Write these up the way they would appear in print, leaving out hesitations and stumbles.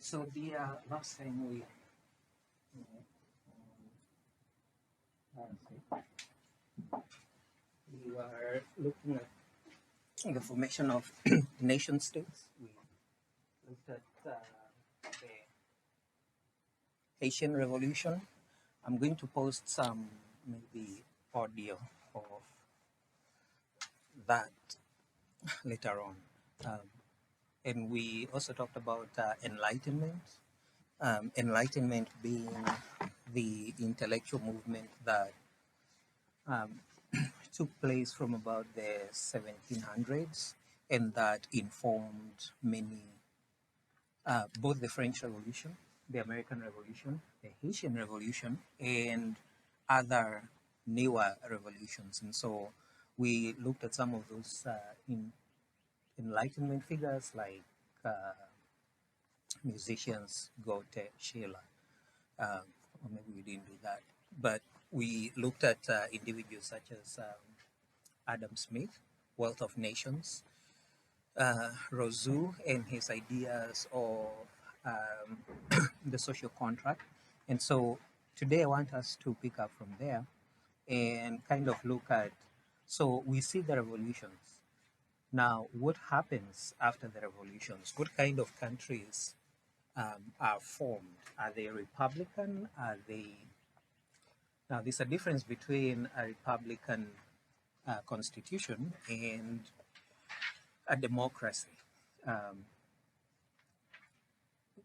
So the last time uh, we were looking at the formation of nation states. We looked at the Haitian Revolution. I'm going to post some maybe audio of that later on. Um, and we also talked about enlightenment. Enlightenment being the intellectual movement that um, took place from about the 1700s and that informed many, both the French Revolution, the American Revolution, the Haitian Revolution, and other newer revolutions. And so we looked at some of those Enlightenment figures like musicians, Goethe, Sheila. Or maybe we didn't do that. But we looked at individuals such as Adam Smith, Wealth of Nations, Rousseau and his ideas of the social contract. And so today I want us to pick up from there and kind of look at, so we see the revolutions. Now, what happens after the revolutions? What kind of countries are formed? Are they Republican? Are they... Now, there's a difference between a Republican constitution and a democracy.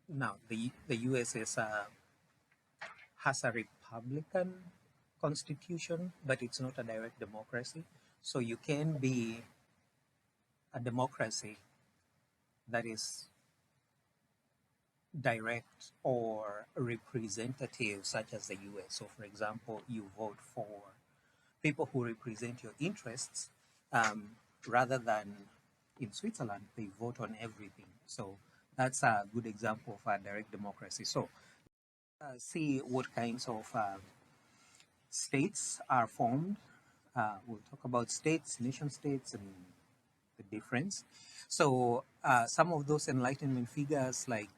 Now, the US has a Republican constitution, but it's not a direct democracy. So you can be a democracy that is direct or representative, such as the US. So, for example, you vote for people who represent your interests rather than in Switzerland, they vote on everything. So that's a good example of a direct democracy. So see what kinds of states are formed. We'll talk about states, nation states, and the difference. So some of those Enlightenment figures like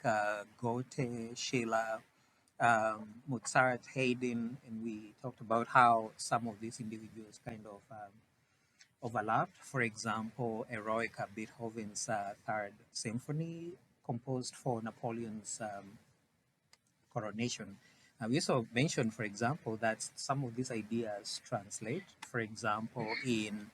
Goethe, Sheila, Mozart, Haydn, and we talked about how some of these individuals kind of overlapped. For example, Eroica, Beethoven's Third Symphony, composed for Napoleon's coronation. We also mentioned, for example, that some of these ideas translate. For example, in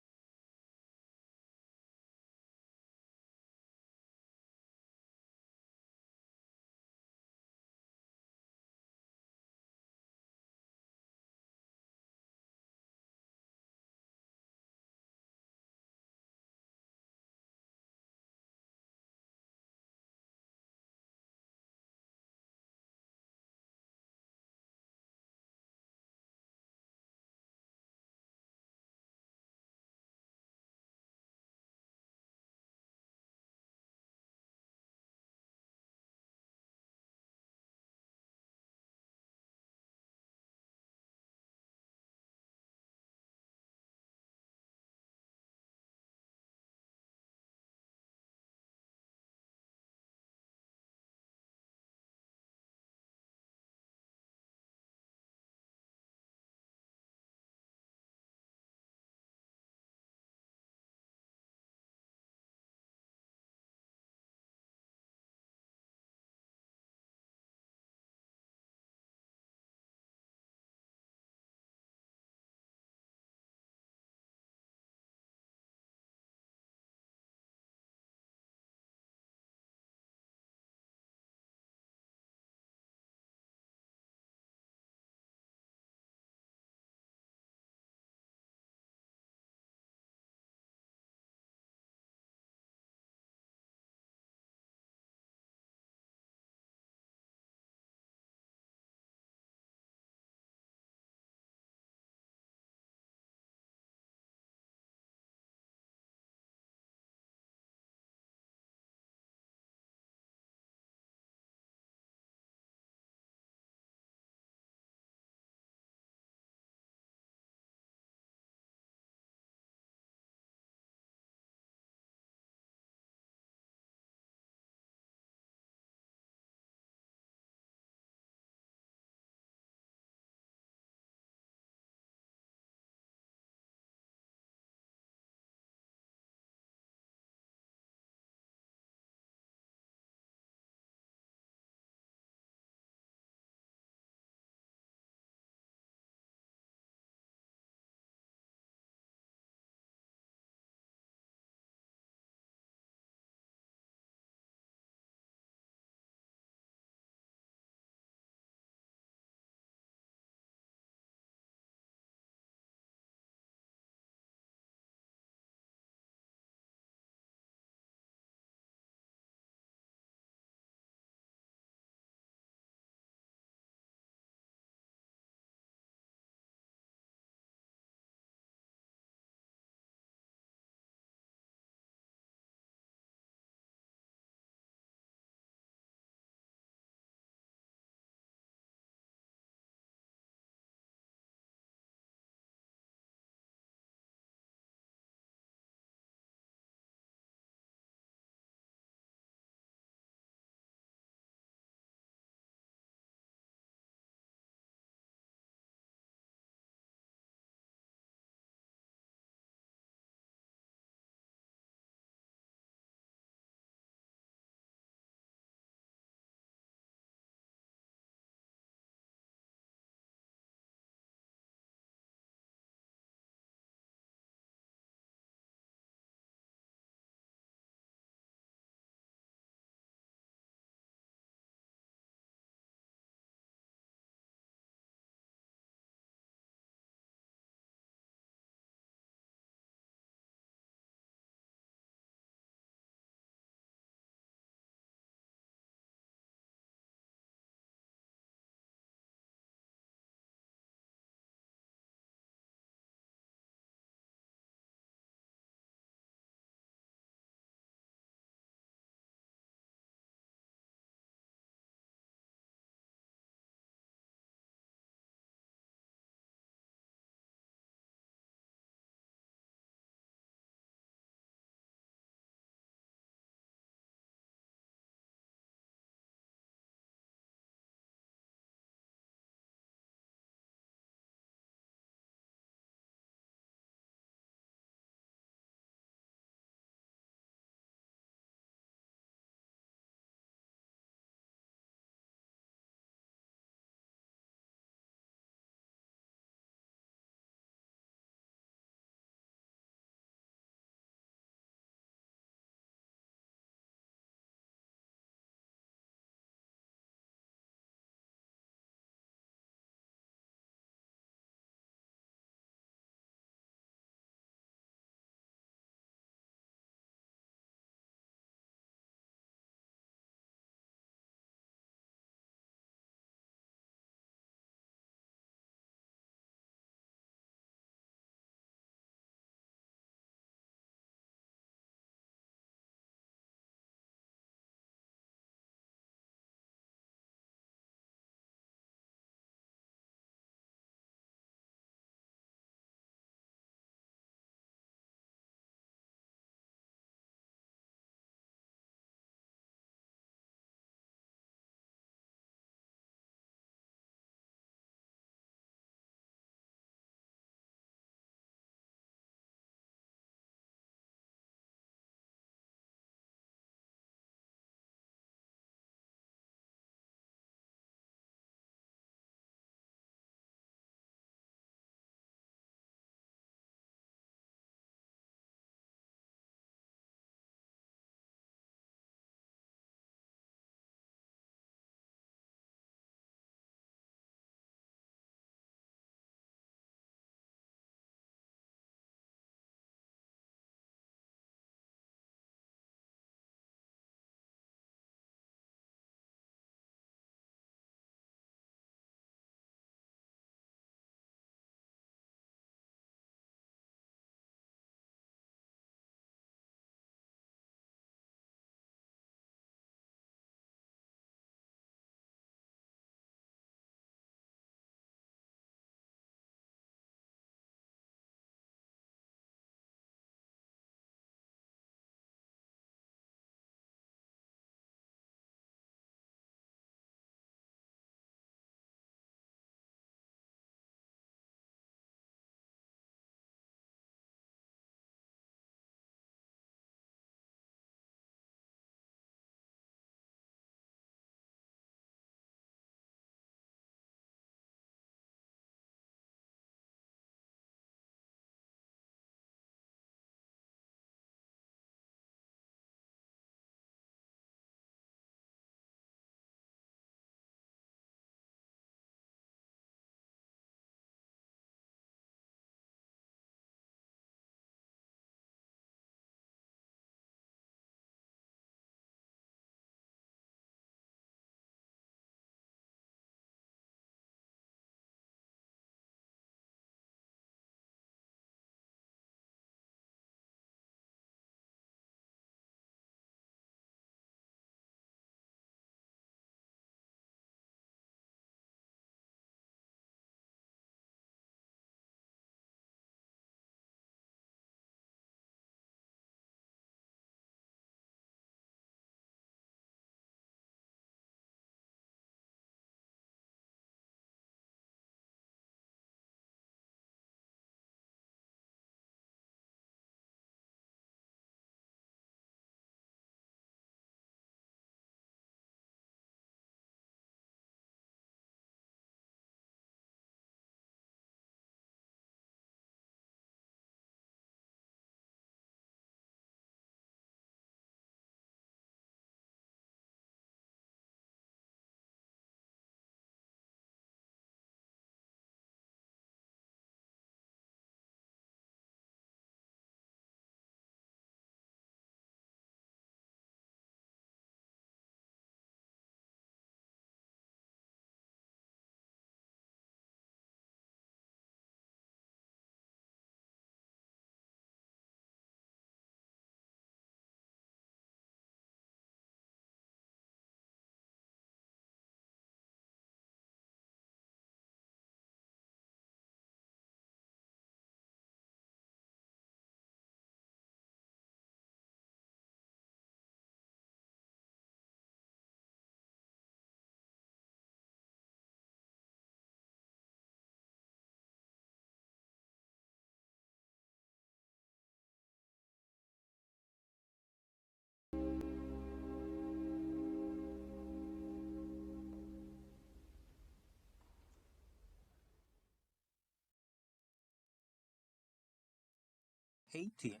Haiti,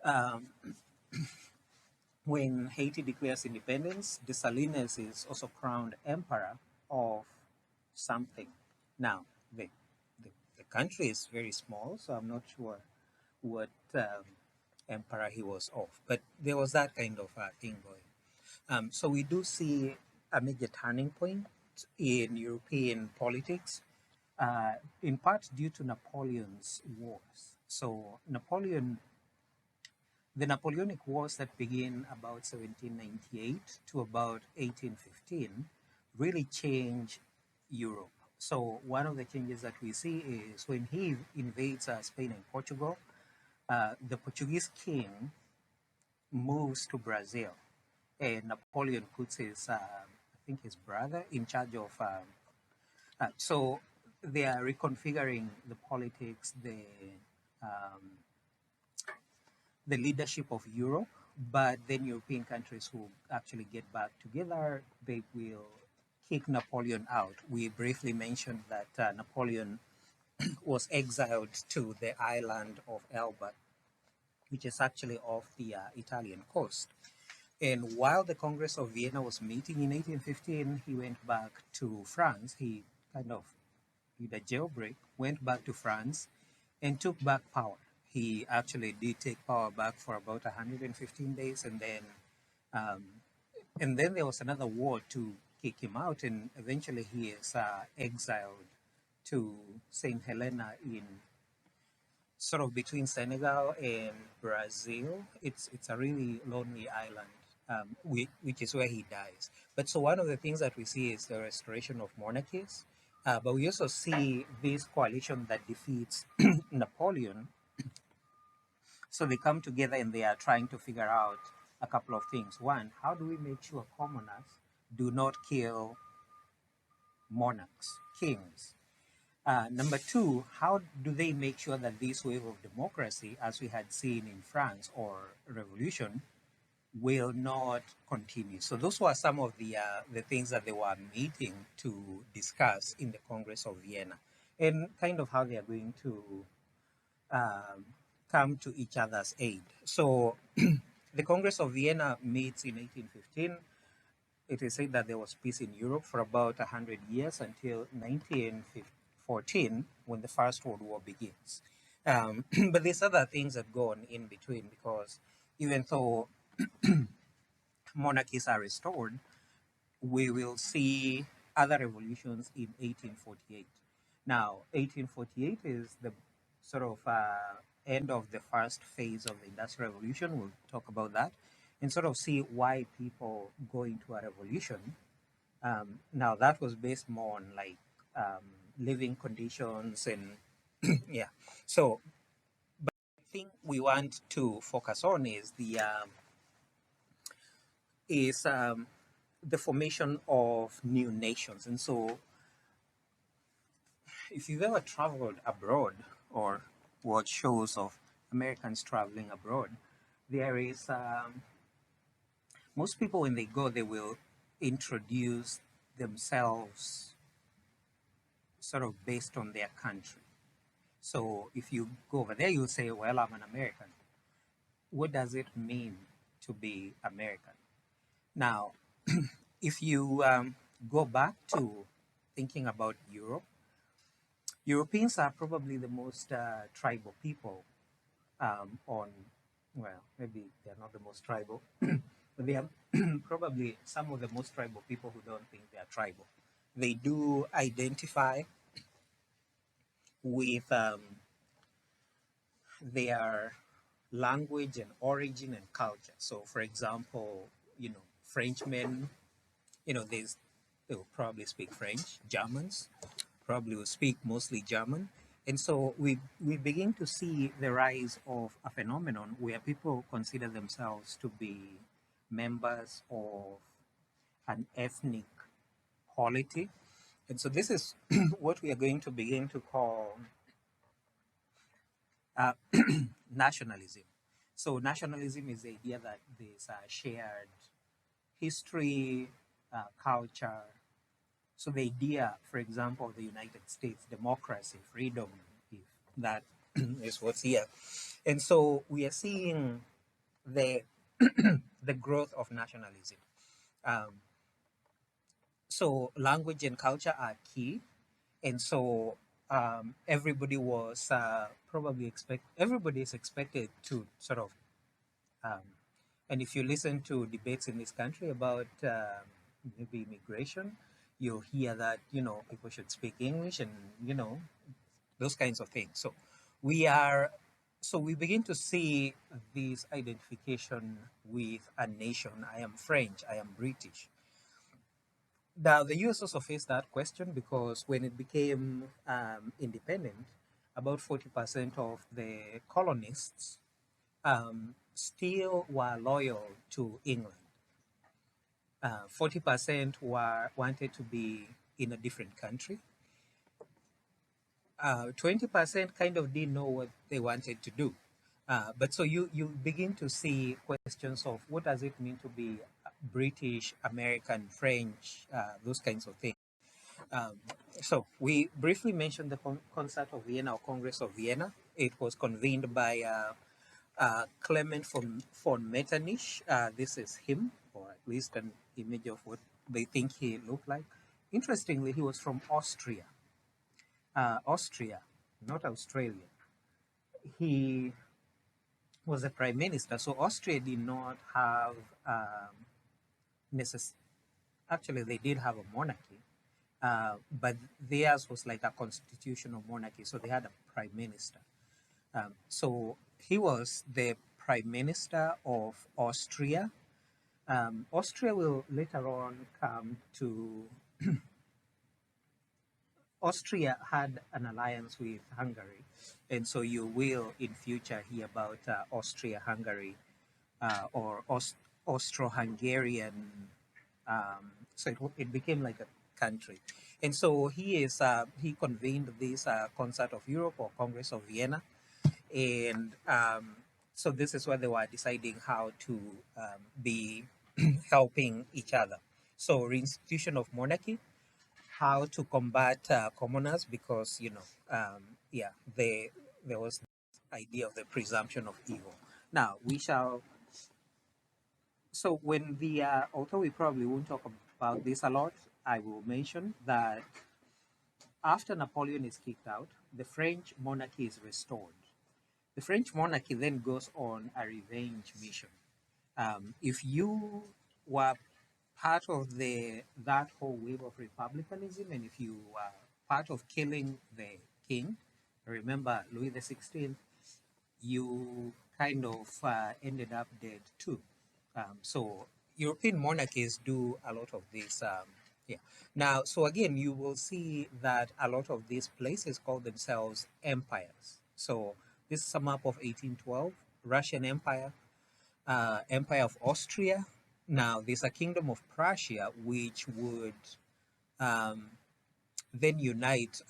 um, when Haiti declares independence, Dessalines is also crowned emperor of something. Now, the country is very small, so I'm not sure what emperor he was of, but there was that kind of thing going. So we do see a major turning point in European politics, in part due to Napoleon's wars. So the Napoleonic Wars that began about 1798 to about 1815 really changed Europe. So one of the changes that we see is when he invades Spain and Portugal, the Portuguese king moves to Brazil, and Napoleon puts his, I think, his brother in charge of. So they are reconfiguring the politics, um, the leadership of Europe, but then European countries who actually get back together, they will kick Napoleon out. We briefly mentioned that Napoleon was exiled to the island of Elba, which is actually off the Italian coast. And while the Congress of Vienna was meeting in 1815, he went back to France. He kind of did a jailbreak, went back to France, and took back power. He actually did take power back for about 115 days, um, and then there was another war to kick him out, and eventually he is exiled to Saint Helena in sort of between Senegal and Brazil. It's a really lonely island, which is where he dies. But so one of the things that we see is the restoration of monarchies, but we also see this coalition that defeats Napoleon. So they come together and they are trying to figure out a couple of things. One, how do we make sure commoners do not kill monarchs, kings? Number two, how do they make sure that this wave of democracy, as we had seen in France or revolution, will not continue? So those were some of the things that they were meeting to discuss in the Congress of Vienna, and kind of how they are going to um, come to each other's aid. So the Congress of Vienna meets in 1815. It is said that there was peace in Europe for about 100 years until 1914, when the First World War begins. But there's other things that go on in between, because even though monarchies are restored, we will see other revolutions in 1848. Now, 1848 is the sort of end of the first phase of the Industrial Revolution. We'll talk about that and sort of see why people go into a revolution. Now, that was based more on like living conditions and yeah. So, but the thing we want to focus on is is the formation of new nations. And so, if you've ever traveled abroad or watched shows of Americans traveling abroad, there is most people when they go, they will introduce themselves sort of based on their country. So if you go over there, you'll say, "Well, I'm an American." What does it mean to be American? Now, if you go back to thinking about Europe, Europeans are probably the most tribal people on, well, maybe they're not the most tribal, but they are probably some of the most tribal people who don't think they are tribal. They do identify with their language and origin and culture. So, for example, Frenchmen, they will probably speak French. Germans probably will speak mostly German. And so we begin to see the rise of a phenomenon where people consider themselves to be members of an ethnic polity. And so this is what we are going to begin to call uh, nationalism. So nationalism is the idea that there's a shared history, culture. So the idea, for example, of the United States, democracy, freedom, if that is what's here. And so we are seeing the the growth of nationalism. Um, so language and culture are key, and so everybody was probably everybody is expected to sort of um, and if you listen to debates in this country about maybe immigration, you'll hear that people should speak English and those kinds of things. So we are so we begin to see this identification with a nation. I am French, I am British. Now the US also faced that question because when it became independent, about 40% of the colonists still were loyal to England. 40% were wanted to be in a different country. 20% kind of didn't know what they wanted to do. But so you begin to see questions of what does it mean to be British, American, French, those kinds of things. Um, so we briefly mentioned the Concert of Vienna or Congress of Vienna. It was convened by Clement von Metternich. This is him, or at least an image of what they think he looked like. Interestingly, he was from Austria, not Australia. He was a prime minister, so Austria did not have necess- actually they did have a monarchy, but theirs was like a constitutional monarchy, so they had a prime minister. So he was the prime minister of Austria. Austria will later on come to. Austria had an alliance with Hungary, and so you will in future hear about Austria-Hungary or Austro-Hungarian. So it became like a country, and so he convened this Concert of Europe or Congress of Vienna, and so this is where they were deciding how to be helping each other. So reinstitution of monarchy, how to combat commoners, because yeah, there was this idea of the presumption of evil. Now we shall. So when the although we probably won't talk about this a lot, I will mention that after Napoleon is kicked out, the French monarchy is restored. The French monarchy then goes on a revenge mission. If you were part of that whole wave of republicanism, and if you were part of killing the king, remember Louis XVI, you kind of ended up dead too. So European monarchies do a lot of this. Yeah. Now, so again, you will see that a lot of these places call themselves empires. So this is a map of 1812, Russian Empire, Empire of Austria. Now, there's a Kingdom of Prussia, which would um, then unite.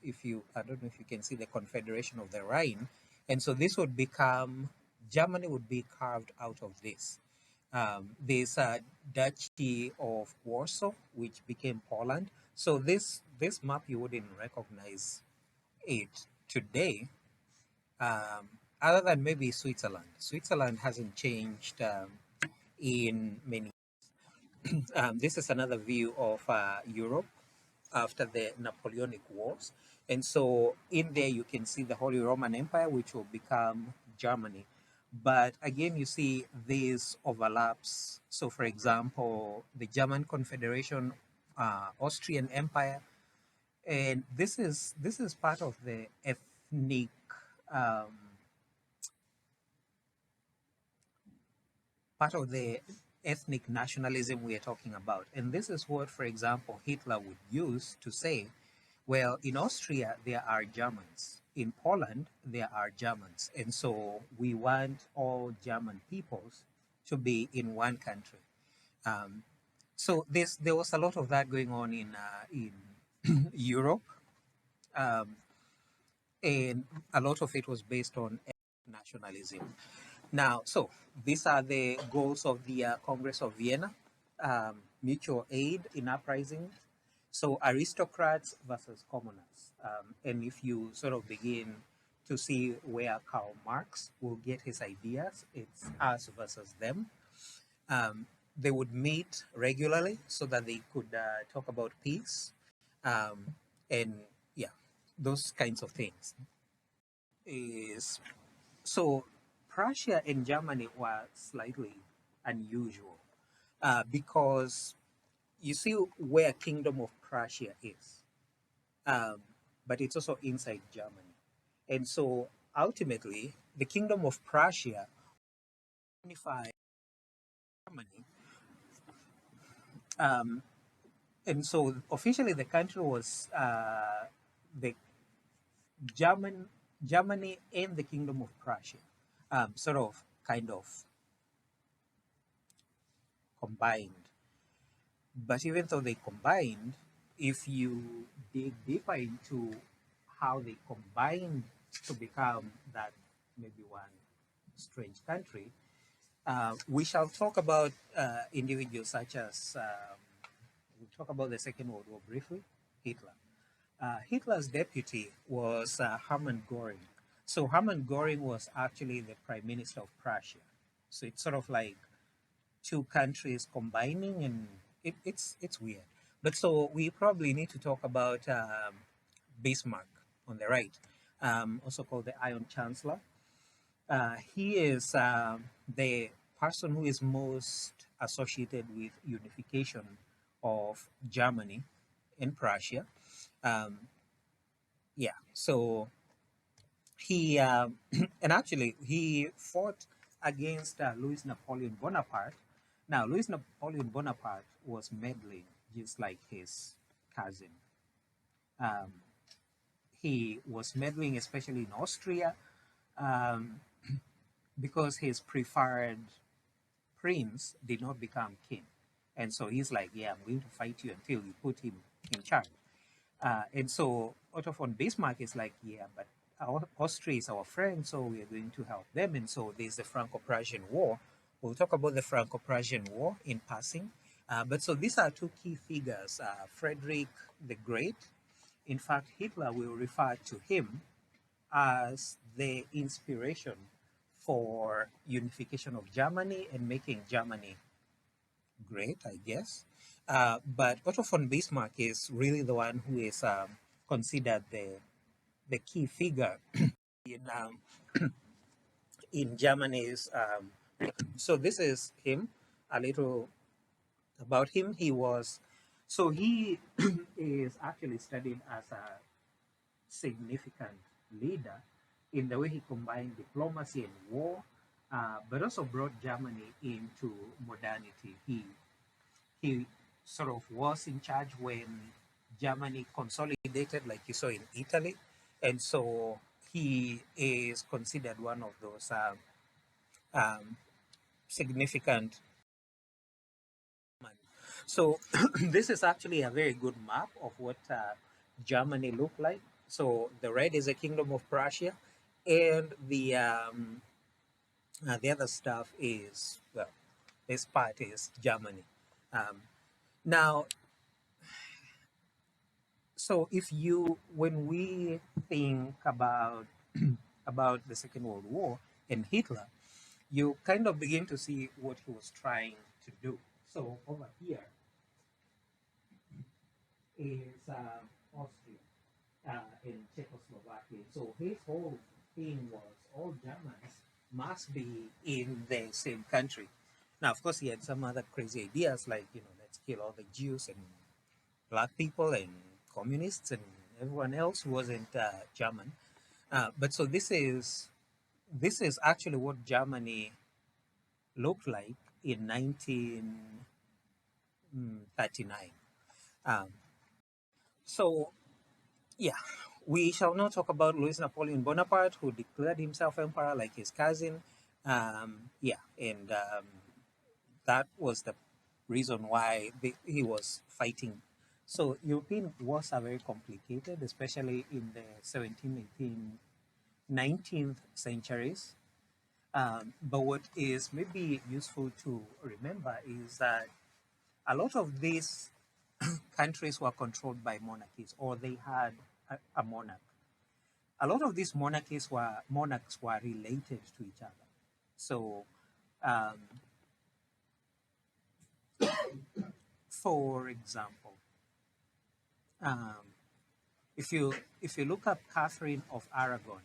If you, I don't know if you can see the Confederation of the Rhine, and so this would become Germany would be carved out of this. There's a Duchy of Warsaw, which became Poland. So this map you wouldn't recognize it today, other than maybe Switzerland. Switzerland hasn't changed in many. This is another view of Europe after the Napoleonic Wars. And so in there you can see the Holy Roman Empire, which will become Germany. But again, you see these overlaps. So for example, the German Confederation, Austrian Empire, and this is part of the ethnic um, part of the ethnic nationalism we are talking about. And this is what, for example, Hitler would use to say, well, in Austria, there are Germans. In Poland, there are Germans. And so we want all German peoples to be in one country. Um, so there was a lot of that going on in Europe, um, and a lot of it was based on nationalism. Now, so these are the goals of the Congress of Vienna, mutual aid in uprisings. So aristocrats versus commoners. And if you sort of begin to see where Karl Marx will get his ideas. It's us versus them. They would meet regularly so that they could talk about peace, um, and yeah, those kinds of things. Is so Prussia and Germany were slightly unusual because you see where Kingdom of Prussia is, um, but it's also inside Germany, and so ultimately the Kingdom of Prussia unified Germany, um, and so officially the country was the German Germany and the Kingdom of Prussia, sort of kind of combined. But even though they combined, if you dig deeper into how they combined to become that maybe one strange country, we shall talk about individuals such as, we'll talk about the Second World War briefly, Hitler. Hitler's deputy was Hermann Goring. So Hermann Goring was actually the prime minister of Prussia. So it's sort of like two countries combining, and it's weird. But so we probably need to talk about Bismarck on the right, also called the Iron Chancellor. He is the person who is most associated with unification of Germany and Prussia. Um, yeah, so he and actually he fought against Louis Napoleon Bonaparte. Now, Louis Napoleon Bonaparte was meddling just like his cousin. Um, he was meddling, especially in Austria, um, because his preferred prince did not become king. And so he's like, yeah, I'm going to fight you until you put him in charge. And so Otto von Bismarck is like, yeah, but Austria is our friend, so we are going to help them. And so there's the Franco-Prussian War. We'll talk about the Franco-Prussian War in passing. But so these are two key figures, Frederick the Great. In fact, Hitler will refer to him as the inspiration for unification of Germany and making Germany great, I guess. But Otto von Bismarck is really the one who is considered the key figure in in Germany's. So this is him. A little about him. He was so he is actually studied as a significant leader in the way he combined diplomacy and war, but also brought Germany into modernity. He sort of was in charge when Germany consolidated, like you saw in Italy, and so he is considered one of those um, significant men. So this is actually a very good map of what Germany looked like. So the red is the Kingdom of Prussia, and the other stuff is, well, this part is Germany. Um, now, so if you, when we think about about the Second World War and Hitler, you kind of begin to see what he was trying to do. So over here is Austria and Czechoslovakia. So his whole thing was all Germans must be in the same country. Now, of course, he had some other crazy ideas like, let's kill all the Jews and black people and communists and everyone else who wasn't German. But so this is actually what Germany looked like in 1939. Um, so yeah, we shall not talk about Louis Napoleon Bonaparte, who declared himself emperor like his cousin. And that was the reason why he was fighting. So European wars are very complicated, especially in the 17th, 18th, 19th centuries. But what is maybe useful to remember is that a lot of these countries were controlled by monarchies, or they had a monarch. a lot of these monarchs were related to each other. So, um, for example, um, if you look up Catherine of Aragon,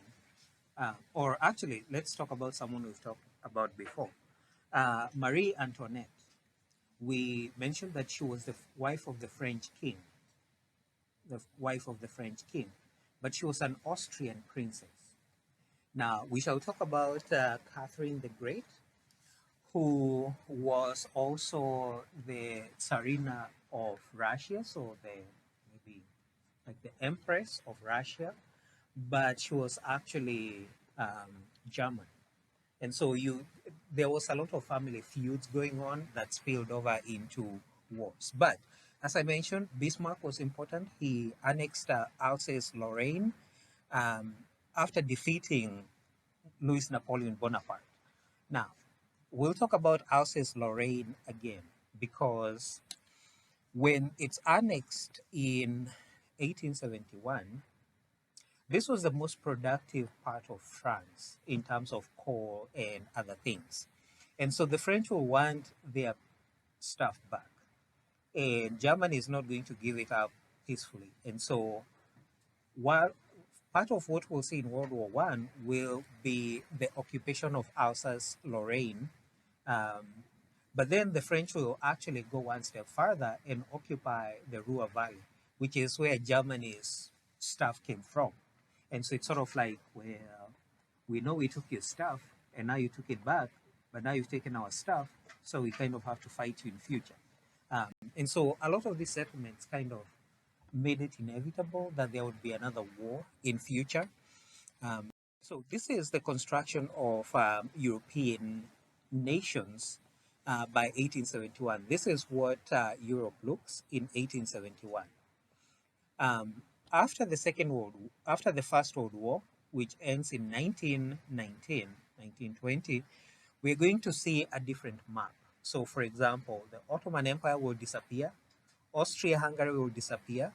or actually, let's talk about someone we've talked about before, Marie Antoinette. We mentioned that she was the wife of the French king, the wife of the French king, but she was an Austrian princess. Now, we shall talk about Catherine the Great, who was also the Tsarina of Russia, so the maybe like the Empress of Russia, but she was actually German. And so there was a lot of family feuds going on that spilled over into wars. But as I mentioned, Bismarck was important. He annexed Alsace-Lorraine um, after defeating Louis Napoleon Bonaparte. Now, we'll talk about Alsace-Lorraine again because when it's annexed in 1871, this was the most productive part of France in terms of coal and other things. And so the French will want their stuff back. And Germany is not going to give it up peacefully. And so while part of what we'll see in World War One will be the occupation of Alsace-Lorraine, but then the French will actually go one step further and occupy the Ruhr Valley, which is where Germany's stuff came from. And so it's sort of like, well, we know we took your stuff and now you took it back, but now you've taken our stuff, so we kind of have to fight you in future. And so a lot of these settlements kind of made it inevitable that there would be another war in future. So this is the construction of European nations by 1871. This is what Europe looks in 1871. Um, after the First World War, which ends in 1919, 1920, we're going to see a different map. So, for example, the Ottoman Empire will disappear, Austria-Hungary will disappear,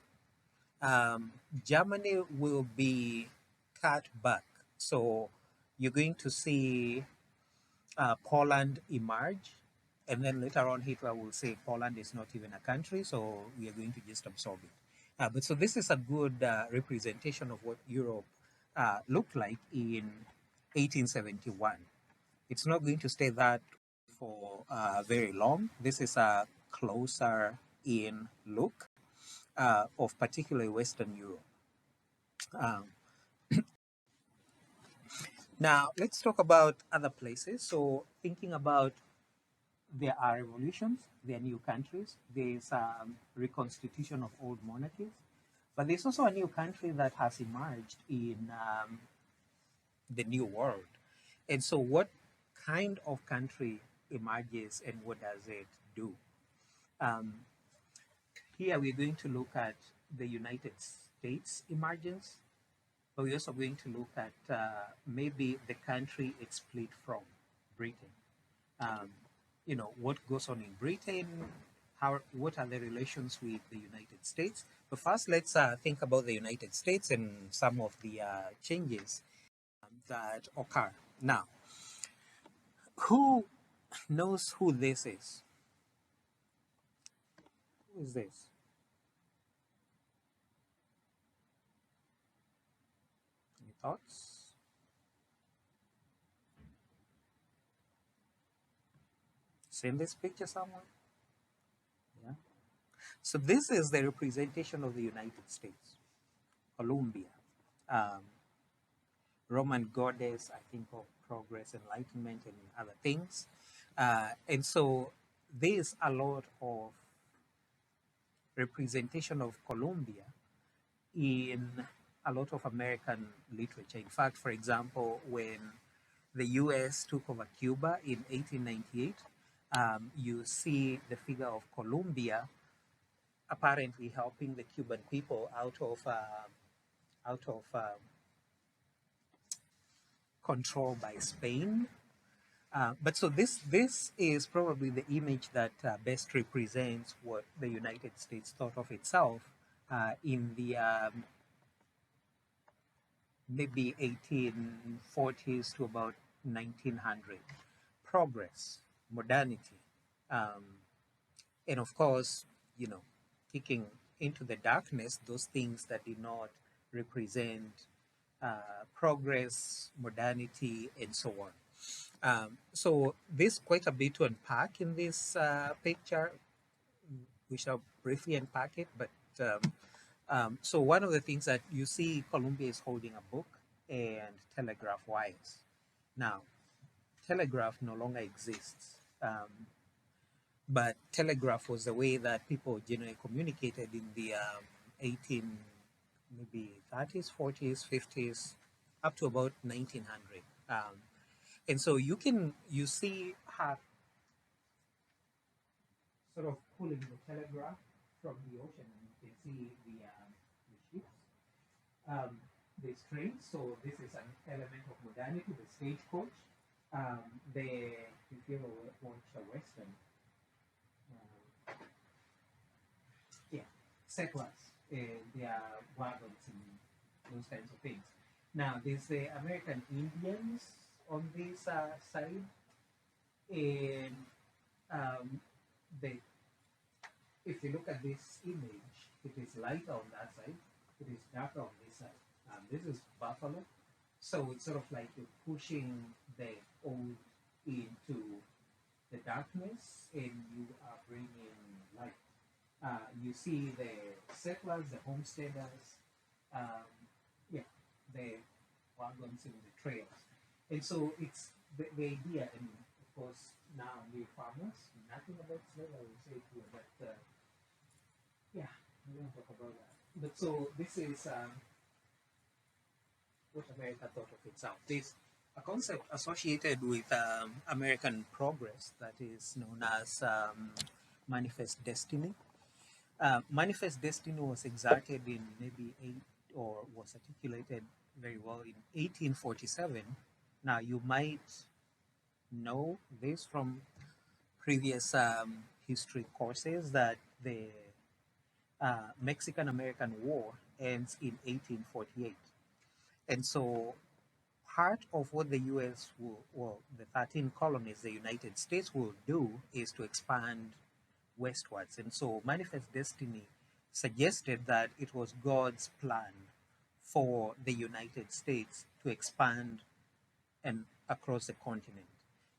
Germany will be cut back. So you're going to see Poland emerge, and then later on Hitler will say Poland is not even a country, so we are going to just absorb it. But so this is a good representation of what Europe looked like in 1871. It's not going to stay that for very long. This is a closer in look of particularly Western Europe. Um, Now, let's talk about other places. So, thinking about there are revolutions, there are new countries, there's reconstitution of old monarchies, but there's also a new country that has emerged in the new world. And so, what kind of country emerges and what does it do? Um, Here, we're going to look at the United States emergence, but we're also going to look at maybe the country it's split from, Britain. Um, what goes on in Britain, what are the relations with the United States. But first, let's think about the United States and some of the changes that occur. Now, who knows who this is? Who is this? Any thoughts? Seen this picture somewhere? Yeah. So this is the representation of the United States, Columbia, um, Roman goddess, I think, of progress, enlightenment, and other things. And so there's a lot of representation of Colombia in a lot of American literature. In fact, for example, when the US took over Cuba in 1898, you see the figure of Colombia apparently helping the Cuban people out of control by Spain. But so this is probably the image that best represents what the United States thought of itself in the maybe 1840s to about 1900. Progress, modernity, um, and of course, you know, kicking into the darkness those things that did not represent progress, modernity, and so on. So there's quite a bit to unpack in this picture. We shall briefly unpack it, but so one of the things that you see, Columbia is holding a book and telegraph wires. Now, telegraph no longer exists, but telegraph was the way that people generally communicated in the 18, maybe 30s, 40s, 50s, up to about 1900. And so you see her sort of pulling the telegraph from the ocean, and you can see the ships, um, the trains. So this is an element of modernity, the stagecoach. The if you ever watch a western, yeah, settlers, their wagons and those kinds of things. Now there's the American Indians on this side, and um, the if you look at this image, it is lighter on that side, it is darker on this side. This is buffalo, so it's sort of like you're pushing the old into the darkness, and you are bringing light. You see the settlers, the homesteaders, um, yeah, the wagons and the trails, and so it's the idea. And of course, now we're farmers. Nothing about slavery, I would say here, but yeah, we don't talk about that. But so this is what America thought of itself. This a concept associated with American progress that is known as manifest destiny. Manifest destiny was exerted in maybe or was articulated very well in 1847. Now you might know this from previous history courses that the Mexican American War ends in 1848. And so part of what the US will, well, the 13 colonies, the United States will do is to expand westwards. And so Manifest Destiny suggested that it was God's plan for the United States to expand and across the continent.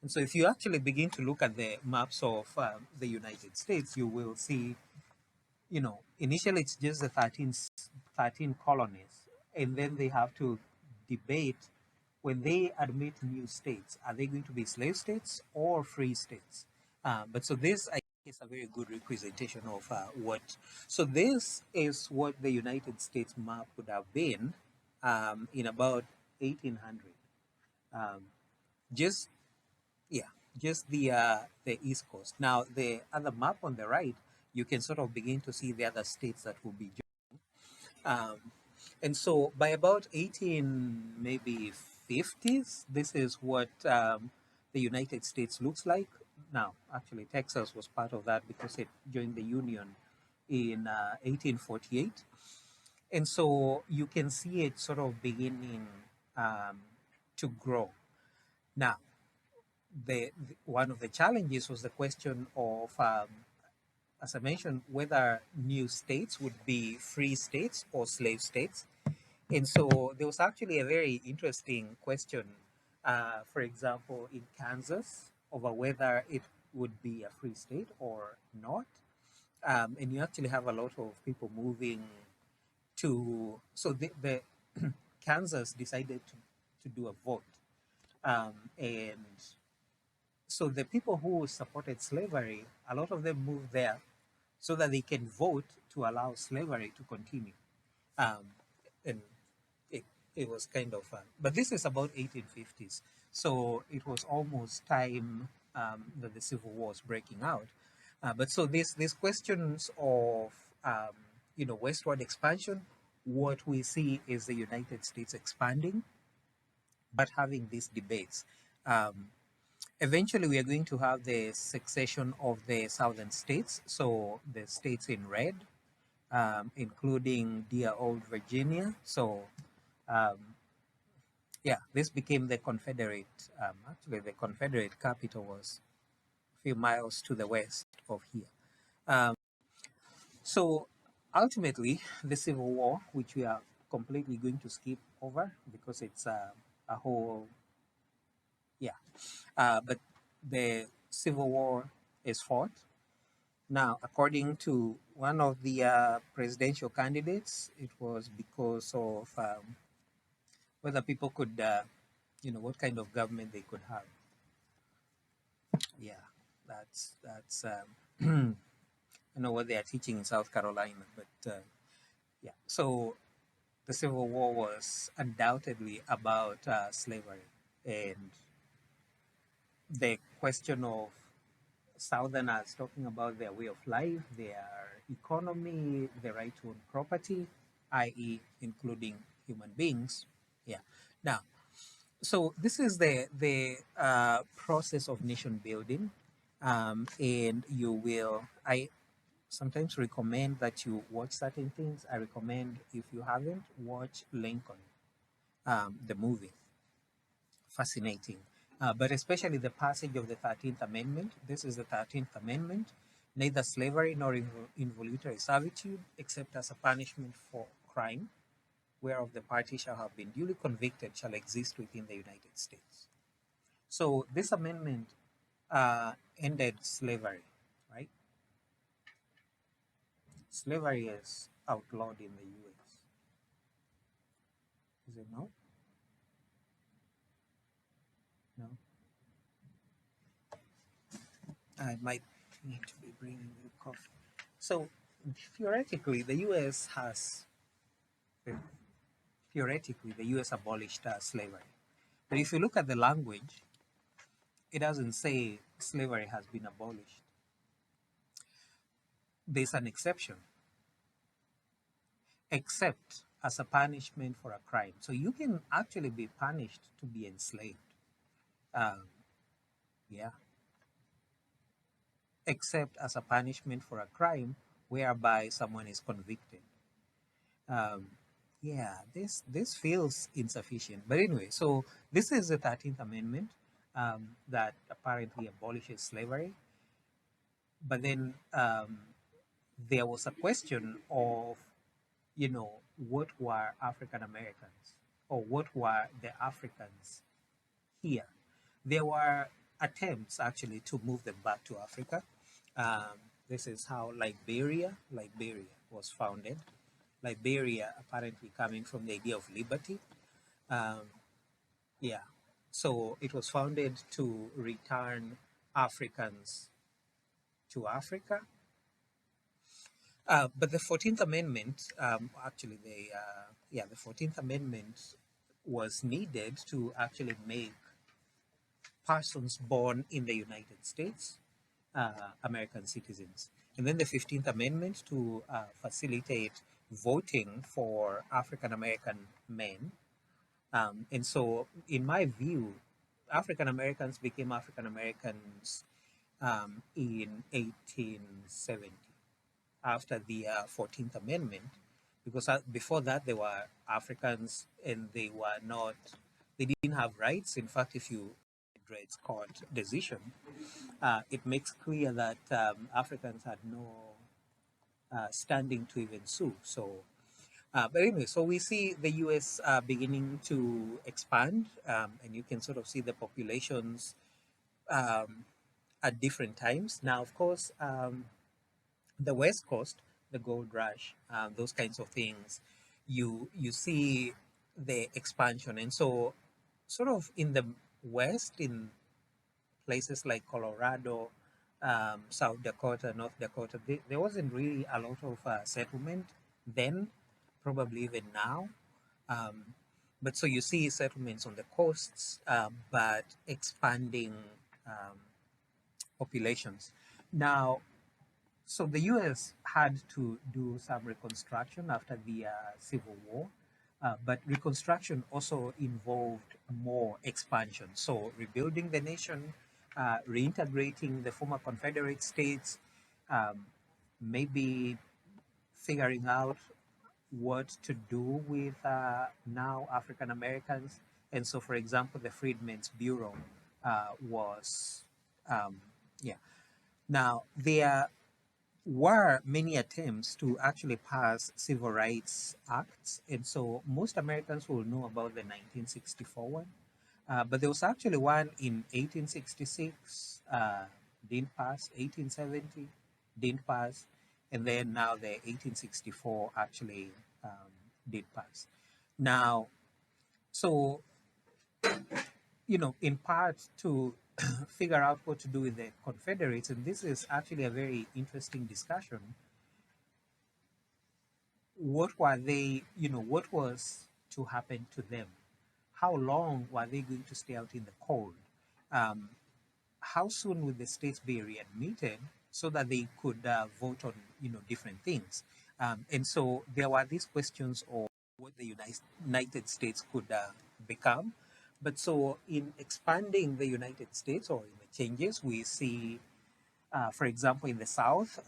And so if you actually begin to look at the maps of the United States, you will see, initially it's just the 13 colonies, and then they have to debate when they admit new states, are they going to be slave states or free states? But so this, I think, is a very good representation of what. So this is what the United States map would have been in about 1800. Um, just yeah, just the East Coast. Now the other map on the right, you can sort of begin to see the other states that will be. Um, and so by about 18 maybe 50s, this is what the United States looks like. Now, actually, Texas was part of that because it joined the Union in 1848. And so you can see it sort of beginning um, to grow. Now, one of the challenges was the question of, as I mentioned, whether new states would be free states or slave states. And so there was actually a very interesting question, for example, in Kansas, over whether it would be a free state or not. And you actually have a lot of people moving to, so the Kansas decided to do a vote. And so the people who supported slavery, a lot of them moved there so that they can vote to allow slavery to continue. Um, and it was kind of fun. But this is about 1850s. So it was almost time that the Civil War was breaking out. But so these questions of, westward expansion, what we see is the United States expanding, but having these debates. Eventually, we are going to have the succession of the southern states. So the states in red, including dear old Virginia. So um, yeah, this became the Confederate. Actually, the Confederate capital was a few miles to the west of here. Um, so ultimately, the Civil War, which we are completely going to skip over because it's a whole, yeah, but the Civil War is fought. Now, according to one of the presidential candidates, it was because of whether people could, what kind of government they could have. Yeah, that's I know what they are teaching in South Carolina, but yeah. So the Civil War was undoubtedly about slavery and the question of Southerners talking about their way of life, their economy, the right to own property, i.e., including human beings. Yeah. Now, so this is the process of nation building, and you will. I sometimes recommend that you watch certain things. I recommend, if you haven't, watch Lincoln, the movie. Fascinating. But especially the passage of the 13th Amendment. This is the 13th Amendment. Neither slavery nor involuntary servitude, except as a punishment for crime, whereof the party shall have been duly convicted, shall exist within the United States. So this amendment ended slavery, right? Slavery is outlawed in the US. Is it no? No. I might need to be bringing the coffee. So theoretically, the US has, theoretically, the US abolished slavery. But if you look at the language, it doesn't say slavery has been abolished. There's an exception, except as a punishment for a crime. So you can actually be punished to be enslaved. Um, yeah, except as a punishment for a crime whereby someone is convicted. Um, yeah, this feels insufficient. But anyway, so this is the 13th Amendment that apparently abolishes slavery. But then there was a question of, what were African Americans, or what were the Africans here? There were attempts actually to move them back to Africa. This is how Liberia was founded. Liberia apparently coming from the idea of liberty. Um, yeah, so it was founded to return Africans to Africa. But the 14th Amendment, actually, the 14th Amendment was needed to actually make persons born in the United States American citizens. And then the 15th Amendment to facilitate voting for African American men. And so, in my view, African Americans became African Americans in 1870 after the 14th Amendment, because before that they were Africans and they didn't have rights. In fact, if you read Dread's court decision, it makes clear that Africans had no standing to even sue. So, but anyway, so we see the US beginning to expand, and you can sort of see the populations um, at different times. Now, of course, the West Coast, the gold rush, those kinds of things, you see the expansion, and so sort of in the West, in places like Colorado, South Dakota, North Dakota, there wasn't really a lot of settlement then, probably even now. Um, but so you see settlements on the coasts, but expanding um, populations. Now, so the US had to do some reconstruction after the Civil War, but reconstruction also involved more expansion. So rebuilding the nation, reintegrating the former Confederate states, um, maybe figuring out what to do with now African Americans, And so, for example, the Freedmen's Bureau was, um, yeah. Now, there were many attempts to actually pass civil rights acts. And so most Americans will know about the 1964 one. But there was actually one in 1866, didn't pass, 1870, didn't pass, and then now the 1864 actually did pass. Now, so, in part to figure out what to do with the Confederates, and this is actually a very interesting discussion. What were they, what was to happen to them? How long were they going to stay out in the cold? Um, how soon would the states be readmitted so that they could vote on different things? And so there were these questions of what the United States could become. But so in expanding the United States or in the changes, we see, for example, in the South,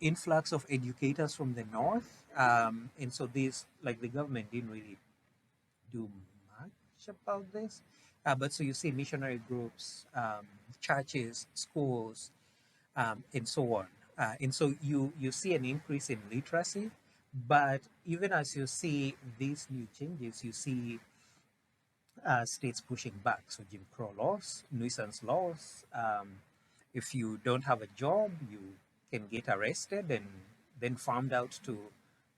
influx of educators from the North. And so this, like the government didn't really do much about this. But so you see missionary groups, churches, schools, and so on. And so you see an increase in literacy, but even as you see these new changes, you see states pushing back. So Jim Crow laws, nuisance laws. If you don't have a job, you can get arrested and then farmed out to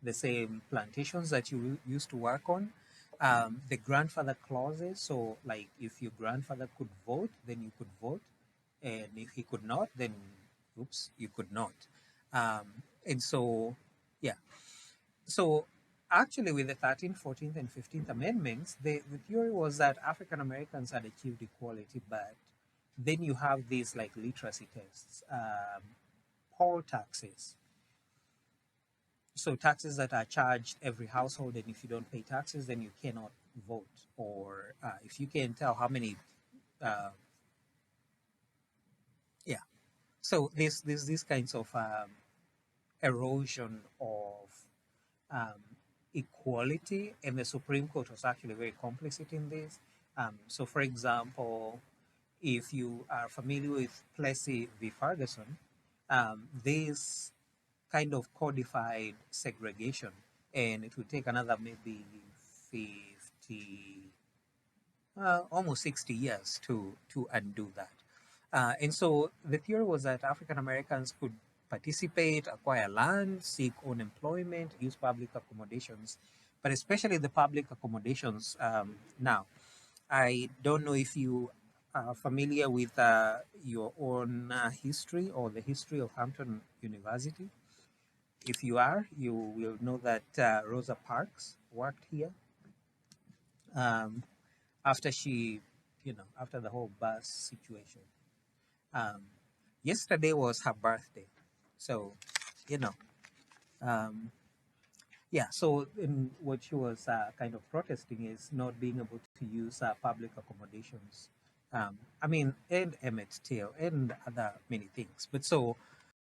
the same plantations that you used to work on. The grandfather clauses. So, like, if your grandfather could vote, then you could vote, and if he could not, then oops, you could not. And so, yeah. So actually, with the 13th, 14th, and 15th Amendments, the theory was that African Americans had achieved equality, but then you have these like literacy tests, poll taxes. So taxes that are charged every household, and if you don't pay taxes, then you cannot vote. Or if you can tell how many, uh, yeah. So there's these kinds of erosion of um, equality, and the Supreme Court was actually very complicit in this. So, for example, if you are familiar with Plessy v. Ferguson, this kind of codified segregation, and it would take another maybe 50, almost 60 years to undo that. And so the theory was that African Americans could participate, acquire land, seek unemployment, use public accommodations, but especially the public accommodations. Now, I don't know if you are familiar with your own history or the history of Hampton University. If you are, you will know that Rosa Parks worked here. Um, after she, after the whole bus situation. Um, yesterday was her birthday. So, you know, um, yeah, so in what she was kind of protesting is not being able to use public accommodations. I mean, and Emmett Till and other many things. But so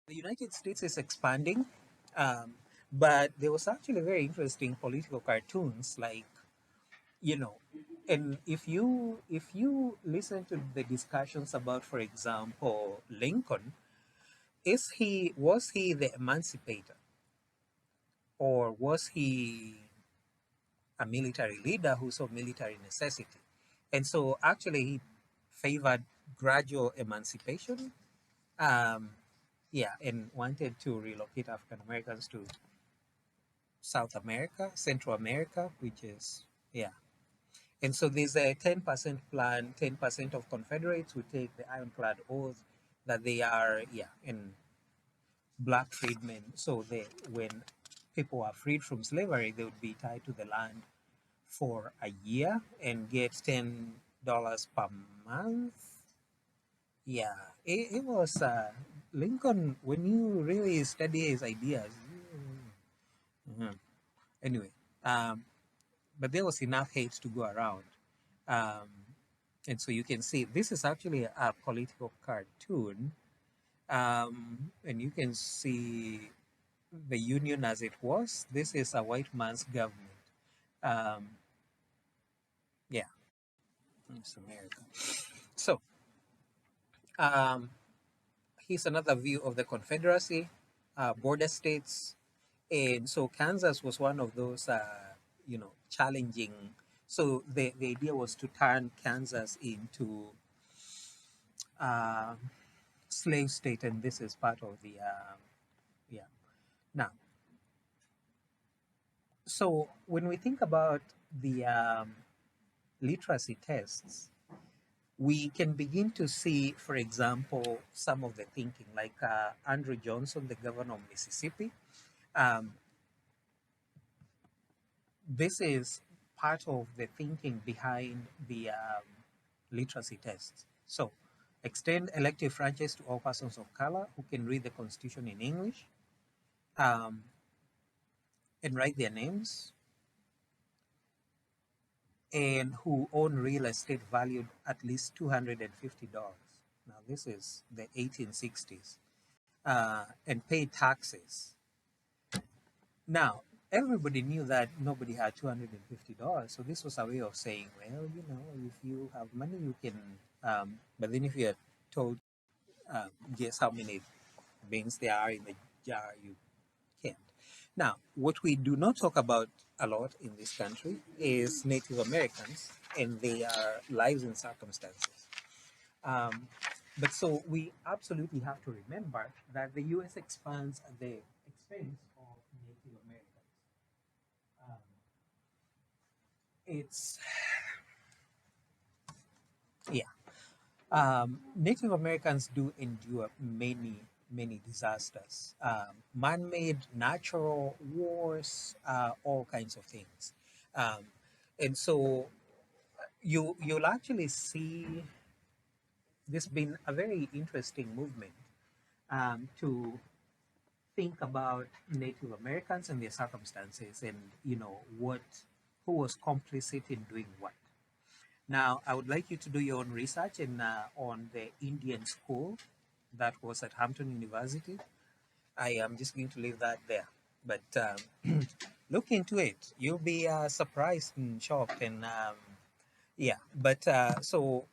the United States is expanding, um, but there was actually very interesting political cartoons like, you know, and if you listen to the discussions about, for example, Lincoln, was he the emancipator, or was he a military leader who saw military necessity? And so actually he favored gradual emancipation, um, yeah, and wanted to relocate African Americans to South America, Central America, which is, yeah. And so there's a 10% plan. 10% of Confederates would take the ironclad oath that they are, yeah, in black freedmen. So when people are freed from slavery, they would be tied to the land for a year and get $10 per month. Yeah, it was Lincoln. When you really study his ideas, mhm. Anyway, um, but there was enough hate to go around. Um, and so you can see this is actually a political cartoon, and you can see the Union as it was. This is a white man's government. Um, yeah. It's America. So um, here's another view of the Confederacy, border states. And so Kansas was one of those, challenging. So the idea was to turn Kansas into uh, slave state, and this is part of the, yeah. Now, so when we think about the literacy tests, we can begin to see, for example, some of the thinking, like Andrew Johnson, the governor of Mississippi. Um, this is part of the thinking behind the literacy tests. So, extend elective franchise to all persons of color who can read the Constitution in English um, and write their names, and who own real estate valued at least $250. Now, this is the 1860s, and pay taxes. Now, everybody knew that nobody had $250. So this was a way of saying, well, if you have money, you can. But then if you are told, guess how many beans there are in the jar, you can't. Now, what we do not talk about a lot in this country is Native Americans and their lives and circumstances. Um, but so we absolutely have to remember that the U.S. expands at the expense of Native Americans. Um, it's yeah. Native Americans do endure many disasters, man-made, natural, wars, all kinds of things, um, and so you'll actually see this being a very interesting movement to think about Native Americans and their circumstances, and what who was complicit in doing what. Now, I would like you to do your own research on the Indian school that was at Hampton University. I am just going to leave that there. But look into it. You'll be surprised and shocked. And yeah, but so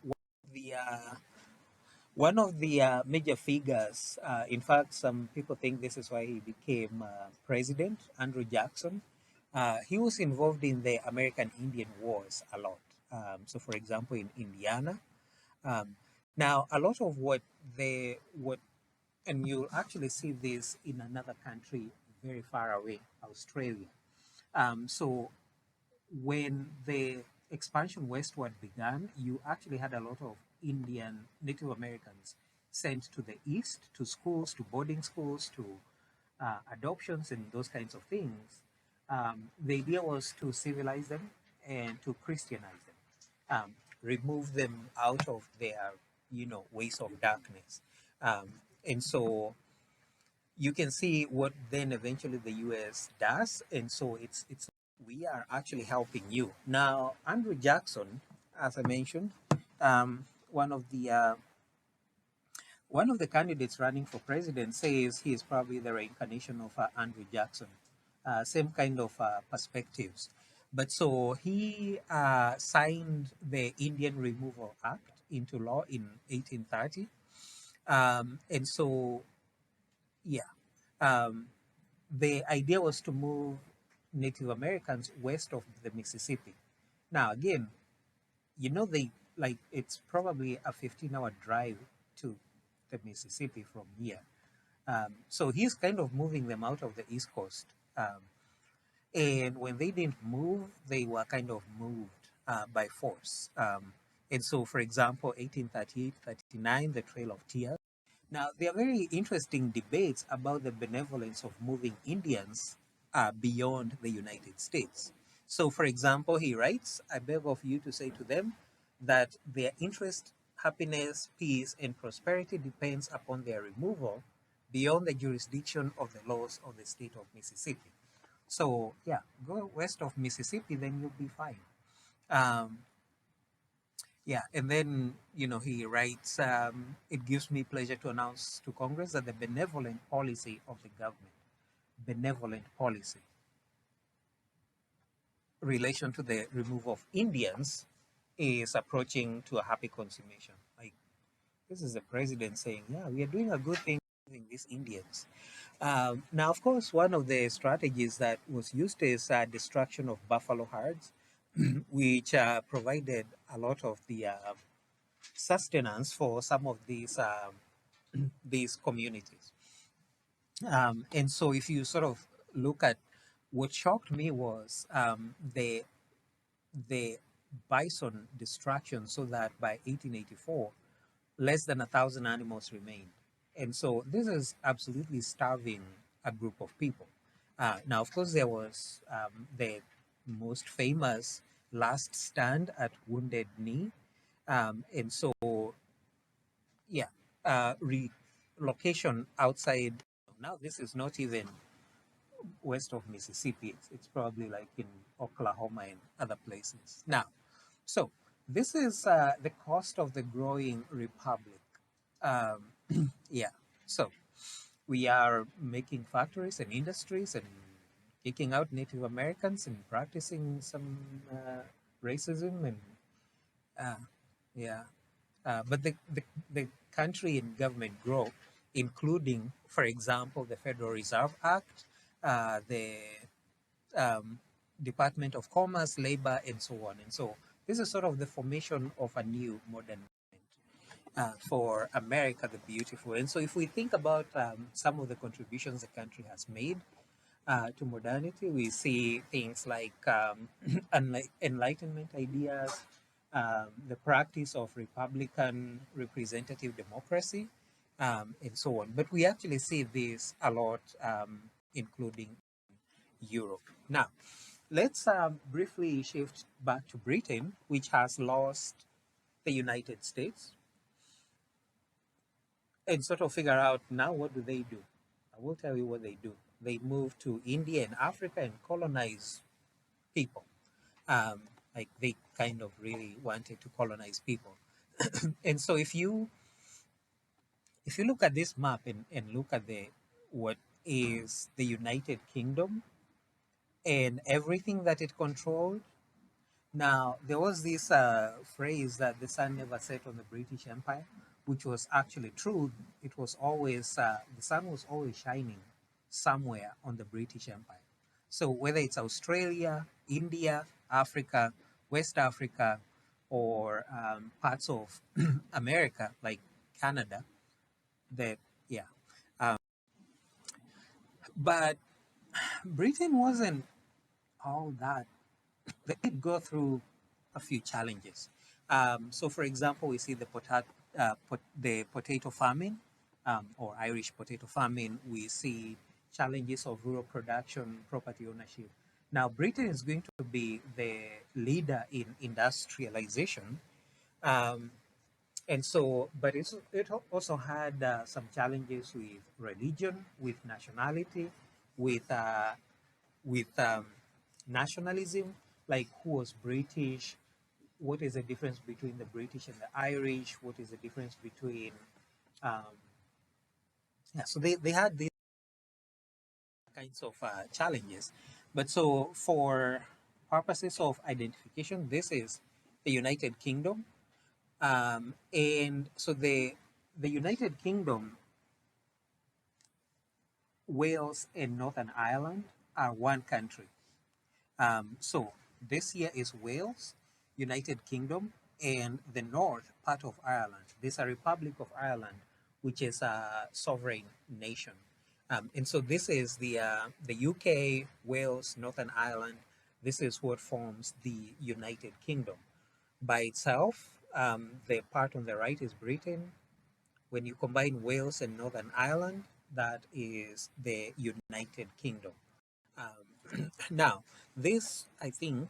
one of the major figures, in fact, some people think this is why he became president, Andrew Jackson. He was involved in the American Indian Wars a lot. So, for example, in Indiana. Um, now, a lot of what, and you'll actually see this in another country very far away, Australia. So, when the expansion westward began, you actually had a lot of Indian Native Americans sent to the east, to schools, to boarding schools, to adoptions, and those kinds of things. The idea was to civilize them and to Christianize them, remove them out of their, ways of darkness. Um, and so you can see what then eventually the US does. And so it's we are actually helping you. Now, Andrew Jackson, as I mentioned, um, one of the one of the candidates running for president says he is probably the reincarnation of Andrew Jackson. Same kind of perspectives. But so he signed the Indian Removal Act into law in 1830. And so, yeah, um, the idea was to move Native Americans west of the Mississippi. Now, again, they like it's probably a 15-hour drive to the Mississippi from here. So he's kind of moving them out of the East Coast. And when they didn't move, they were kind of moved by force. And so, for example, 1838, 39, the Trail of Tears. Now, there are very interesting debates about the benevolence of moving Indians beyond the United States. So, for example, he writes, I beg of you to say to them that their interest, happiness, peace, and prosperity depends upon their removal beyond the jurisdiction of the laws of the state of Mississippi. So, yeah, go west of Mississippi, then you'll be fine. Um, yeah, and then, he writes, it gives me pleasure to announce to Congress that the benevolent policy of the government, benevolent policy, relation to the removal of Indians, is approaching to a happy consummation. Like, this is the president saying, yeah, we are doing a good thing with these Indians. Now, of course, one of the strategies that was used is destruction of buffalo herds, which provided a lot of the sustenance for some of these communities. And so, if you sort of look at what shocked me was the bison destruction, so that by 1884, less than 1,000 animals remained. And so this is absolutely starving a group of people. Now, of course, there was the most famous last stand at Wounded Knee. And so, yeah, relocation outside. Now, this is not even west of Mississippi. It's probably like in Oklahoma and other places. Now, so this is the cost of the growing republic. Yeah. So we are making factories and industries and kicking out Native Americans and practicing some racism and uh, yeah. But the country and government grow, including, for example, the Federal Reserve Act, the um, Department of Commerce, Labor, and so on. And so this is sort of the formation of a new modern for America the Beautiful. And so if we think about some of the contributions the country has made to modernity, we see things like Enlightenment ideas, the practice of Republican representative democracy, and so on. But we actually see this a lot, including Europe. Now, let's briefly shift back to Britain, which has lost the United States, and sort of figure out now what do they do. I will tell you what they do. They move to India and Africa and colonize people. Um, like they kind of really wanted to colonize people. And so if you look at this map and look at the what is the United Kingdom and everything that it controlled. Now, there was this phrase that the sun never set on the British Empire, which was actually true. It was always, the sun was always shining somewhere on the British Empire. So whether it's Australia, India, Africa, West Africa, or parts of America, like Canada, that, yeah. Um, but Britain wasn't all that. They did go through a few challenges. So, for example, we see the potato famine, or Irish potato famine. We see challenges of rural production, property ownership. Now, Britain is going to be the leader in industrialization, um, and so, but it also had some challenges with religion, with nationality, with with nationalism, like who was British, what is the difference between the British and the Irish, what is the difference between, um, yeah, so they had these kinds of challenges. But so for purposes of identification, this is the United Kingdom. And so the United Kingdom, Wales and Northern Ireland are one country. So this here is Wales, United Kingdom, and the north part of Ireland. This is a Republic of Ireland, which is a sovereign nation. And so this is the UK, Wales, Northern Ireland. This is what forms the United Kingdom. By itself, the part on the right is Britain. When you combine Wales and Northern Ireland, that is the United Kingdom. Now, this, I think,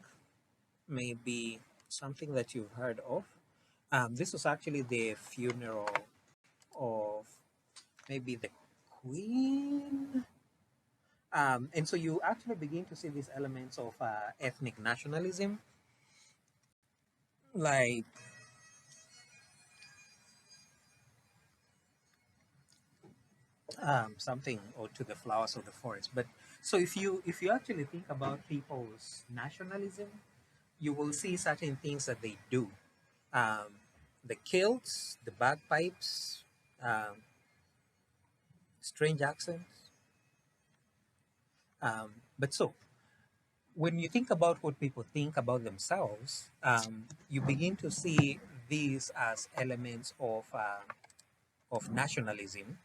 may be something that you've heard of. This was actually the funeral of maybe the Queen. And so you actually begin to see these elements of ethnic nationalism, like something or to the flowers of the forest. But so if you actually think about people's nationalism, you will see certain things that they do. Um, the kilts, the bagpipes, um, strange accents. But so, when you think about what people think about themselves, you begin to see these as elements of nationalism.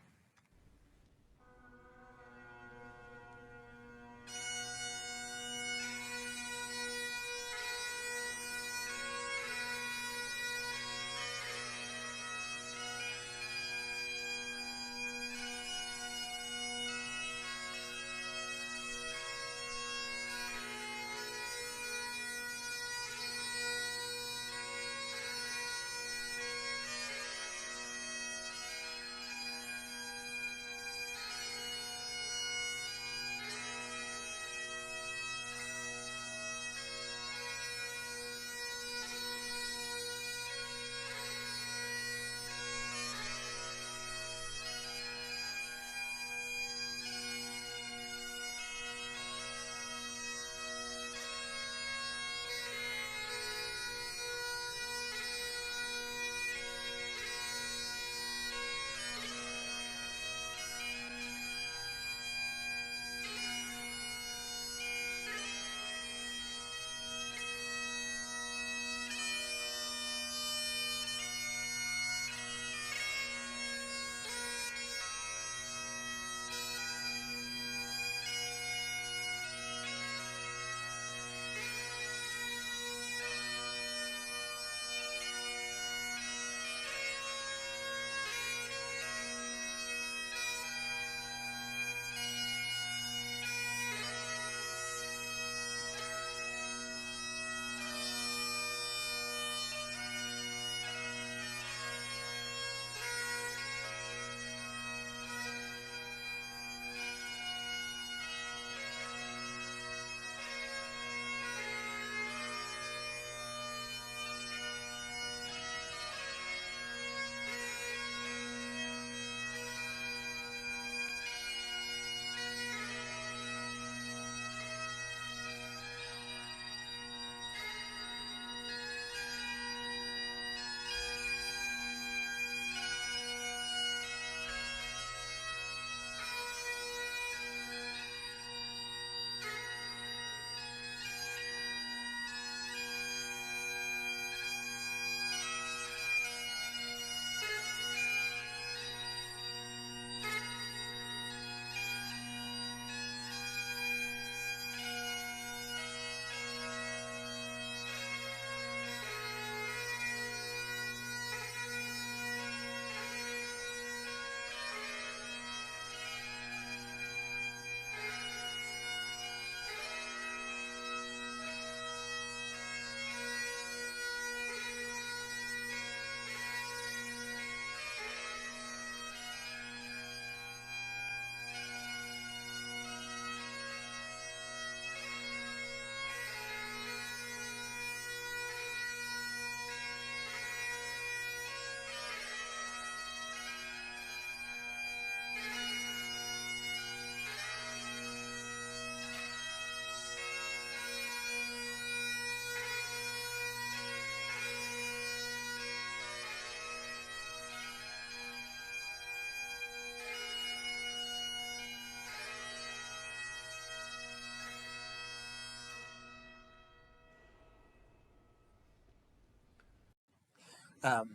Um,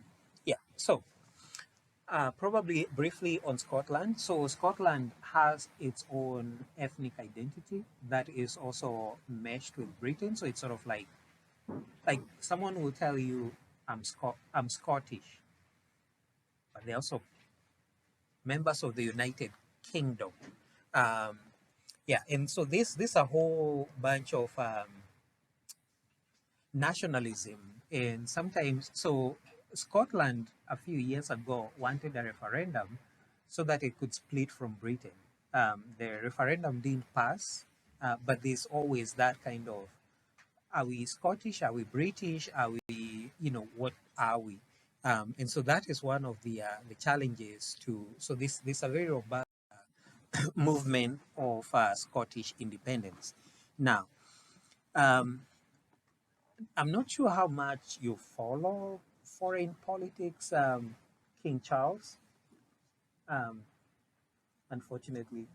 yeah, so probably briefly on Scotland. So Scotland has its own ethnic identity that is also meshed with Britain. So it's sort of like someone will tell you I'm Scottish, but they're also members of the United Kingdom. Um, yeah, and so this a whole bunch of nationalism, and sometimes so Scotland a few years ago wanted a referendum so that it could split from Britain. The referendum didn't pass, but there's always that kind of, are we Scottish? Are we British? Are we, what are we? And so that is one of the challenges to, so this a very robust movement of Scottish independence. Now, um, I'm not sure how much you follow foreign politics, King Charles. Um, Unfortunately,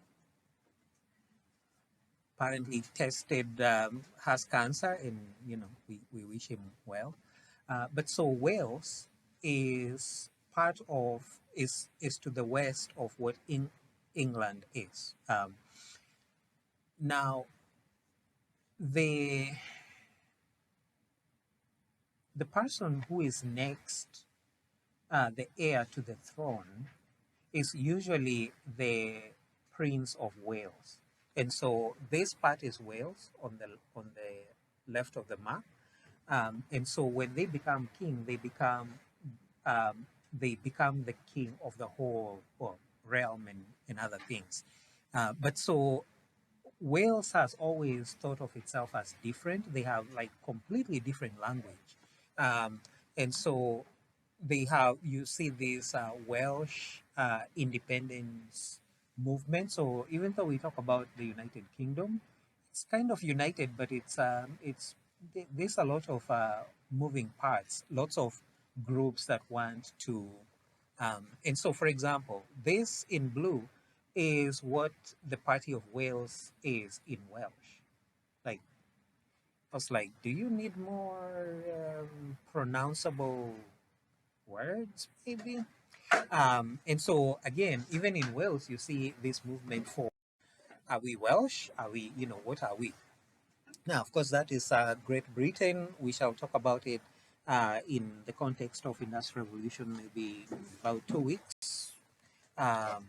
apparently tested, has cancer, and we wish him well. But so Wales is part of is to the west of what England is. Now the the person who is next, the heir to the throne, is usually the Prince of Wales. And so this part is Wales on the left of the map. And so when they become king, they become the king of the whole, well, realm and other things. But so Wales has always thought of itself as different. They have like completely different language. And so they have, you see this Welsh independence movement. So even though we talk about the United Kingdom, it's kind of united, but there's a lot of moving parts, lots of groups that want to. And so, for example, this in blue is what the Party of Wales is in Welsh. Like, I was like, do you need more pronounceable words, maybe? And so, again, even in Wales, you see this movement for, are we Welsh? Are we, what are we? Now, of course, that is Great Britain. We shall talk about it in the context of Industrial Revolution, maybe about 2 weeks. Um,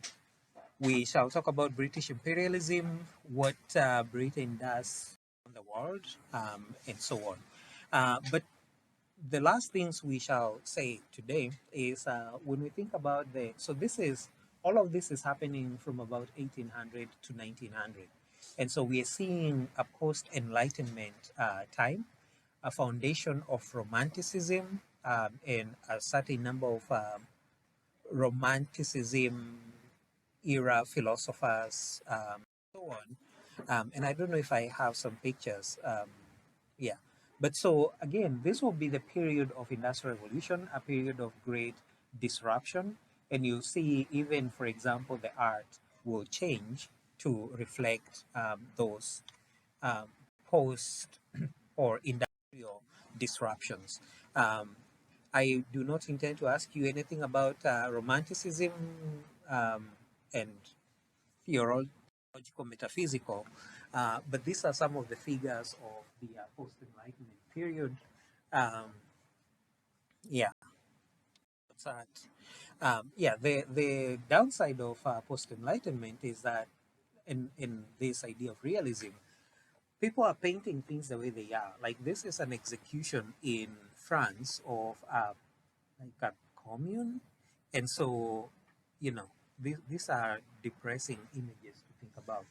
we shall talk about British imperialism, what Britain does on the world, and so on. But the last things we shall say today is when we think about so this is, all of this is happening from about 1800 to 1900. And so we are seeing a post-enlightenment time, a foundation of romanticism, and a certain number of romanticism era philosophers, so on. And I don't know if I have some pictures. Yeah. But so again, this will be the period of industrial revolution, a period of great disruption. And you'll see, even for example, the art will change to reflect those um, post or industrial disruptions. Um, I do not intend to ask you anything about romanticism um, and theological, metaphysical, but these are some of the figures of the post-enlightenment period. Um, yeah, what's that? Yeah, the downside of post-enlightenment is that in this idea of realism, people are painting things the way they are. Like this is an execution in France of like a commune, and so these are depressing images to think about.